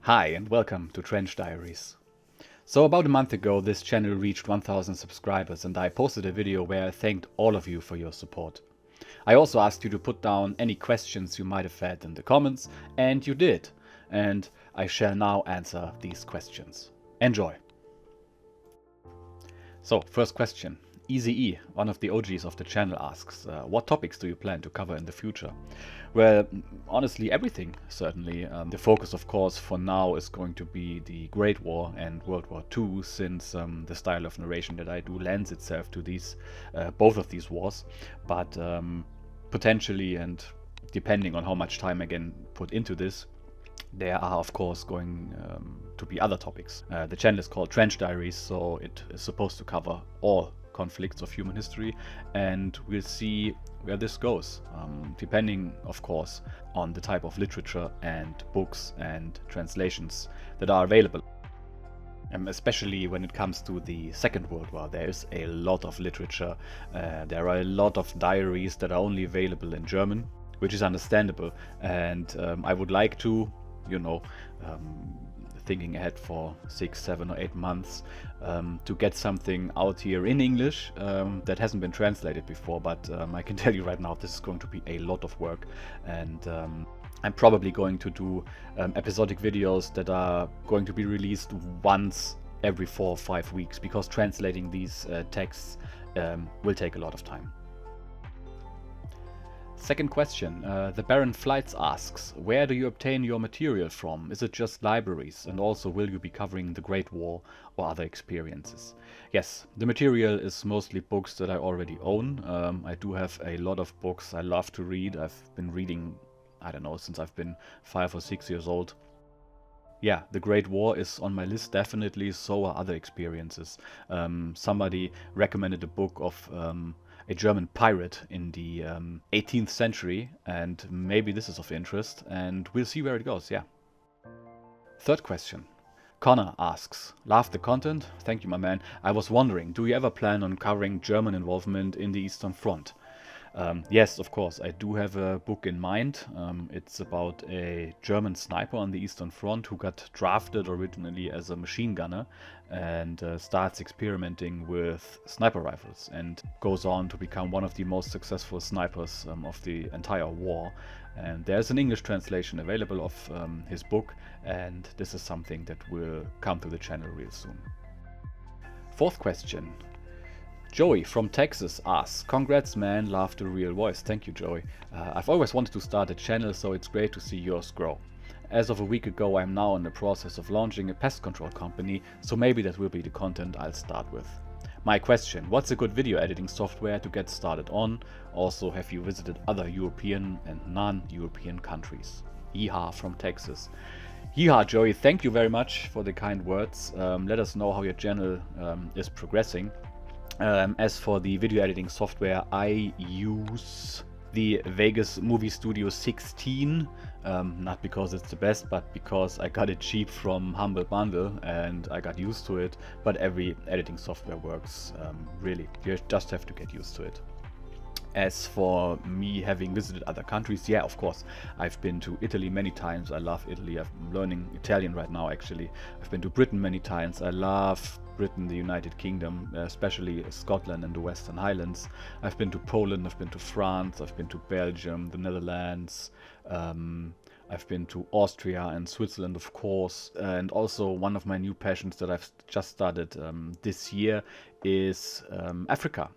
Hi and welcome to Diaries. So about a month ago this channel reached 1000 subscribers and I posted a video where I thanked all of you for your support. I also asked you to put down any questions you might have had in the comments, and you did. And I shall now answer these questions. Enjoy! So, first question. Easy, one of the OGs of the channel, asks, what topics do you plan to cover in the future? Well, honestly, everything, certainly. The focus, of course, for now is going to be the Great War and World War II, since the style of narration that I do lends itself to these, both of these wars. But potentially, and depending on how much time I can put into this, there are of course going to be other topics. The channel is called Diaries, so it is supposed to cover all conflicts of human history, and we'll see where this goes, depending of course on the type of literature and books and translations that are available. Especially when it comes to the Second World War, there is a lot of literature. There are a lot of diaries that are only available in German, which is understandable, and I would like to, thinking ahead for 6, 7 or 8 months, to get something out here in English that hasn't been translated before, but I can tell you right now this is going to be a lot of work, and I'm probably going to do episodic videos that are going to be released once every 4 or 5 weeks, because translating these texts will take a lot of time. Second question. The Baron Flights asks, where do you obtain your material from? Is it just libraries? And also, will you be covering the Great War or other experiences? Yes, the material is mostly books that I already own. I do have a lot of books I love to read. I've been reading, I don't know, since I've been 5 or 6 years old. Yeah, the Great War is on my list, definitely. So are other experiences. Somebody recommended a book of a German pirate in the 18th century, and maybe this is of interest, and we'll see where it goes, yeah. Third question. Connor asks, love the content? Thank you, my man. I was wondering, do you ever plan on covering German involvement in the Eastern Front? Yes, of course, I do have a book in mind. It's about a German sniper on the Eastern Front who got drafted originally as a machine gunner and starts experimenting with sniper rifles and goes on to become one of the most successful snipers of the entire war. And there's an English translation available of his book, and this is something that will come to the channel real soon. Fourth question. Joey from Texas asks, congrats man, love the real voice. Thank you, Joey. I've always wanted to start a channel, so it's great to see yours grow. As of a week ago, I'm now in the process of launching a pest control company, so maybe that will be the content I'll start with. My question, what's a good video editing software to get started on? Also, have you visited other European and non-European countries? Yeehaw from Texas. Yeehaw, Joey, thank you very much for the kind words. Let us know how your channel is progressing. As for the video editing software, I use the Vegas Movie Studio 16, not because it's the best, but because I got it cheap from Humble Bundle and I got used to it. But every editing software works, really. You just have to get used to it. As for me having visited other countries, yeah, of course. I've been to Italy many times. I love Italy. I'm learning Italian right now, actually. I've been to Britain many times. I love Britain, the United Kingdom, especially Scotland and the Western Highlands. I've been to Poland, I've been to France, I've been to Belgium, the Netherlands. I've been to Austria and Switzerland, of course. And also one of my new passions that I've just started this year is Africa.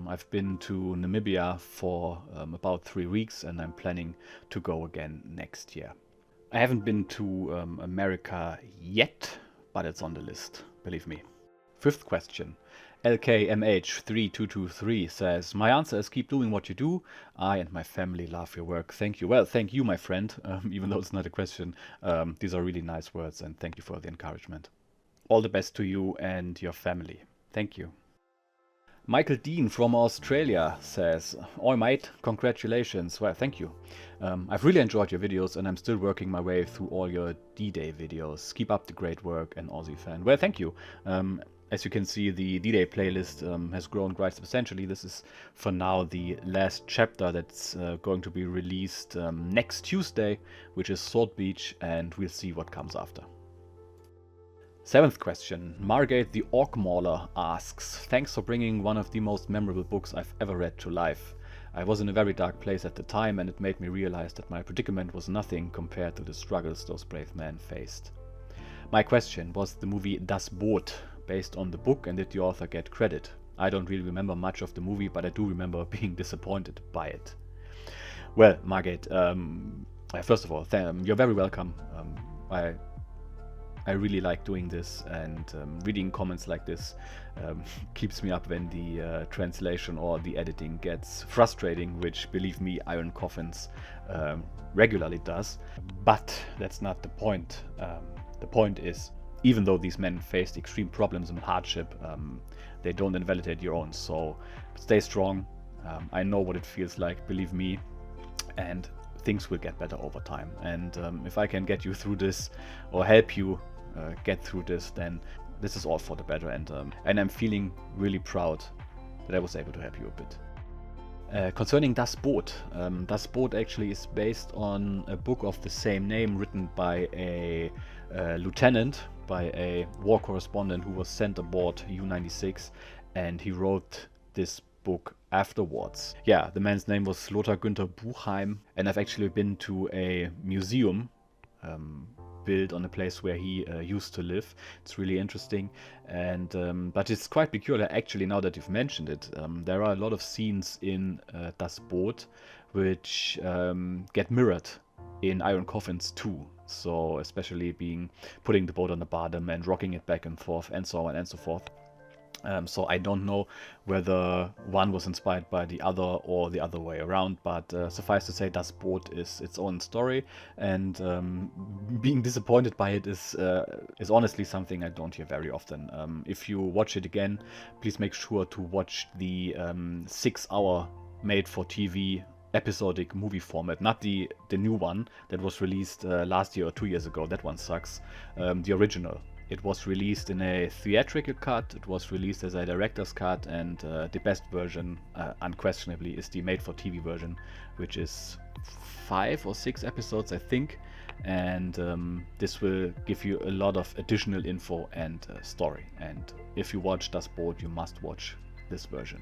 I've been to Namibia for about 3 weeks, and I'm planning to go again next year. I haven't been to America yet, but it's on the list, believe me. Fifth question. LKMH3223 says, my answer is keep doing what you do. I and my family love your work. Thank you. Well, thank you, my friend, even though it's not a question. These are really nice words, and thank you for the encouragement. All the best to you and your family. Thank you. Michael Dean from Australia says, oi mate, congratulations. Well, thank you. I've really enjoyed your videos and I'm still working my way through all your D-Day videos. Keep up the great work, an Aussie fan. Well, thank you. As you can see, the D-Day playlist has grown quite substantially. This is for now the last chapter that's going to be released next Tuesday, which is Sword Beach, and we'll see what comes after. Seventh question. Margate the Orc Mauler asks, thanks for bringing one of the most memorable books I've ever read to life. I was in a very dark place at the time, and it made me realize that my predicament was nothing compared to the struggles those brave men faced. My question, was the movie Das Boot based on the book, and did the author get credit? I don't really remember much of the movie, but I do remember being disappointed by it. Well, Margate, first of all, you're very welcome. I really like doing this, and reading comments like this keeps me up when the translation or the editing gets frustrating, which, believe me, Iron Coffins regularly does. But that's not the point. The point is, even though these men faced extreme problems and hardship, they don't invalidate your own. So stay strong. I know what it feels like, believe me, and things will get better over time. And if I can get you through this or help you get through this, then this is all for the better, and I'm feeling really proud that I was able to help you a bit. Concerning Das Boot, Das Boot actually is based on a book of the same name written by a lieutenant, by a war correspondent who was sent aboard U-96, and he wrote this book afterwards. Yeah, the man's name was Lothar Günther Buchheim, and I've actually been to a museum built on a place where he used to live. It's really interesting, and but it's quite peculiar actually. Now that you've mentioned it, there are a lot of scenes in Das Boot which get mirrored in Iron Coffins too. So especially putting the boat on the bottom and rocking it back and forth, and so on and so forth. So I don't know whether one was inspired by the other or the other way around, but suffice to say, Das Boot is its own story, and being disappointed by it is honestly something I don't hear very often. If you watch it again, please make sure to watch the 6-hour made-for-TV episodic movie format, not the new one that was released last year or 2 years ago. That one sucks. The original. It was released in a theatrical cut, it was released as a director's cut, and the best version, unquestionably, is the made-for-TV version, which is 5 or 6 episodes, I think, and this will give you a lot of additional info and story. And if you watch Das Boot, you must watch this version.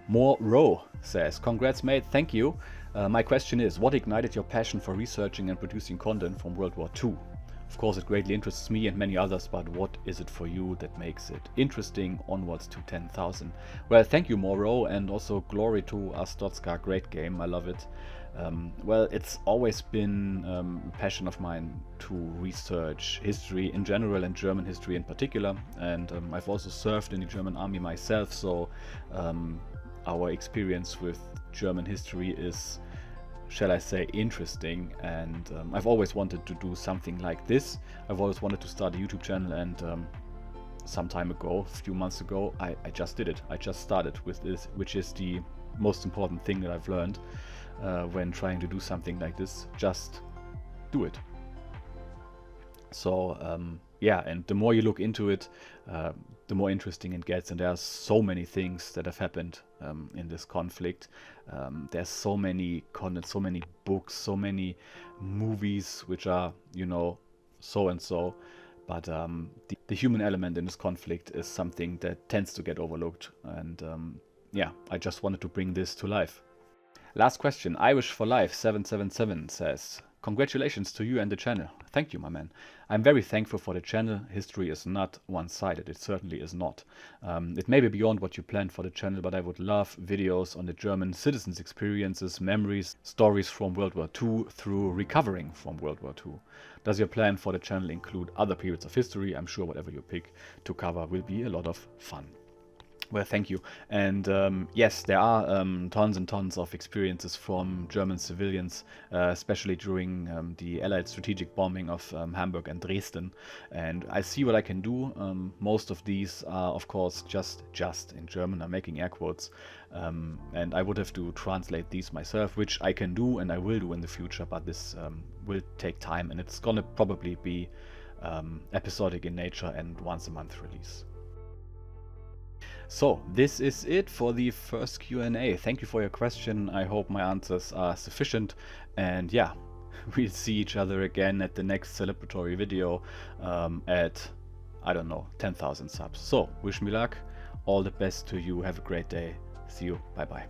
More Row says, congrats mate, thank you. My question is, what ignited your passion for researching and producing content from World War II? Of course, it greatly interests me and many others, but what is it for you that makes it interesting? Onwards to 10,000. Well, thank you, Moro, and also glory to Astotska. Great game, I love it. Well, it's always been a passion of mine to research history in general and German history in particular, and I've also served in the German army myself, so our experience with German history is, shall I say, interesting, and I've always wanted to do something like this. I've always wanted to start a YouTube channel, and some time ago, a few months ago, I just did it. I just started with this, which is the most important thing that I've learned when trying to do something like this. Just do it. So yeah, and the more you look into it, the more interesting it gets, and there are so many things that have happened in this conflict. There's so many content, so many books, so many movies which are, you know, so and so, but the human element in this conflict is something that tends to get overlooked, and yeah, I just wanted to bring this to life. Last question, Irish for Life 777 says, congratulations to you and the channel. Thank you, my man. I'm very thankful for the channel. History is not one-sided. It certainly is not. It may be beyond what you planned for the channel, but I would love videos on the German citizens' experiences, memories, stories from World War II through recovering from World War II. Does your plan for the channel include other periods of history? I'm sure whatever you pick to cover will be a lot of fun. Well, thank you. And yes, there are tons and tons of experiences from German civilians, especially during the Allied strategic bombing of Hamburg and Dresden. And I see what I can do. Most of these are, of course, just in German. I'm making air quotes. And I would have to translate these myself, which I can do and I will do in the future. But this will take time, and it's gonna probably be episodic in nature and once a month release. So this is it for the first Q&A. Thank you for your question. I hope my answers are sufficient, and yeah, we'll see each other again at the next celebratory video at, I don't know, 10,000 subs. So wish me luck, all the best to you, have a great day, see you, bye bye.